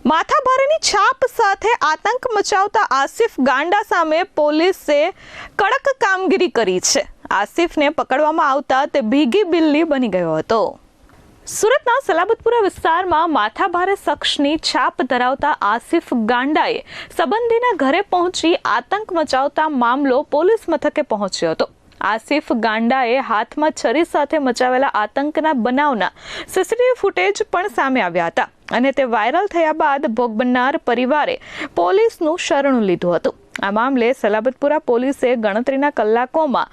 માથાભારેની છાપ સાથે આતંક મચાવતા આસિફ ગાંડા સામે પોલીસે કડક કામગીરી કરી છે। આસિફને પકડવામાં આવતા તે ભીગી બિલ્લી બની ગયો હતો। સુરતના સલાબતપુરા વિસ્તારમાં માથાભારે શખ્સની છાપ ધરાવતા આસિફ ગાંડાએ સંબંધીના ઘરે પહોંચી આતંક મચાવતા મામલો પોલીસ મથકે પહોંચ્યો હતો। આસિફ ગાંડાએ હાથમાં છરી સાથે મચાવેલા આતંકના બનાવના સીસીટીવી ફૂટેજ પણ સામે આવ્યા હતા અને તે વાયરલ થયા બાદ ભોગ બનનાર પરિવારે પોલીસનું શરણું લીધું હતું। આ મામલે સલાબતપુરા પોલીસે ગણતરીના કલાકોમાં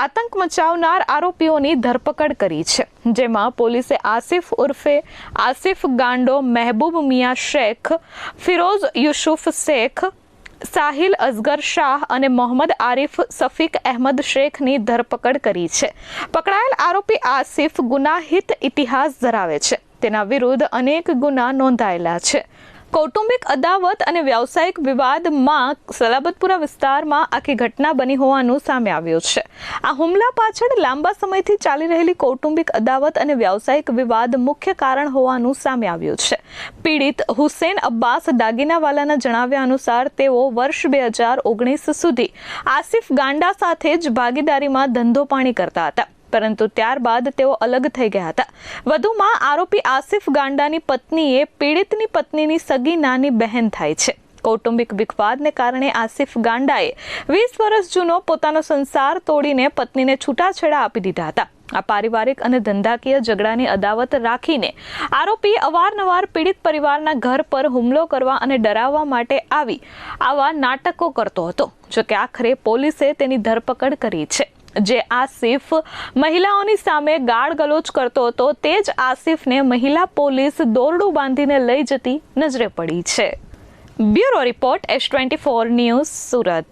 આતંક મચાવનાર આરોપીઓની ધરપકડ કરી છે, જેમાં પોલીસે આસિફ ઉર્ફે આસિફ ગાંડો, મહેબૂબ મિયા શેખ, ફિરોઝ યુસુફ શેખ, સાહિલ અસગર શાહ અને મોહમ્મદ આરિફ સફીક અહેમદ શેખની ધરપકડ કરી છે। પકડાયેલ આરોપી આસિફ ગુનાહિત ઇતિહાસ ધરાવે છે। તેના વિરુદ્ધ અનેક ગુના નોંધાયેલા છે। કૌટુંબિક અદાવત અને વ્યાવસાયિક વિવાદમાં સલાબતપુરા વિસ્તારમાં આખી ઘટના બની હોવાનું સામે આવ્યું છે। આ હુમલા પાછળ લાંબા સમયથી ચાલી રહેલી કૌટુંબિક અદાવત અને વ્યાવસાયિક વિવાદ મુખ્ય કારણ હોવાનું સામે આવ્યું છે। પીડિત હુસેન અબ્બાસ દાગીનાવાલાના જણાવ્યા અનુસાર તેઓ વર્ષ 2019 સુધી આસિફ ગાંડા સાથે જ ભાગીદારીમાં ધંધો પાણી કરતા હતા, પરંતુ ત્યારબાદ તેઓ અલગ થઈ ગયા હતા। વધુમાં આરોપી આસિફ ગાંડાની પત્નીએ પીડિતની પત્નીની સગી નાની બહેન થાય છે। કૌટુંબિક વિવાદને કારણે આસિફ ગાંડાએ 20 વર્ષ જૂનો પોતાનો સંસાર તોડીને પત્નીને છૂટાછેડા આપી દીધા હતા। આ પારિવારિક અને ધંધાકીય ઝઘડાની અદાવત રાખીને આરોપી અવારનવાર પીડિત પરિવારના ઘર પર હુમલો કરવા અને ડરાવવા માટે આવા નાટકો કરતો હતો। જોકે આખરે પોલીસે તેની ધરપકડ કરી છે। જે આસિફ મહિલાઓની સામે ગાળ ગલોચ કરતો હતો, તે જ આસિફને મહિલા પોલીસ દોરડું બાંધીને લઈ જતી નજરે પડી છે। Bureau report S24 news, Surat.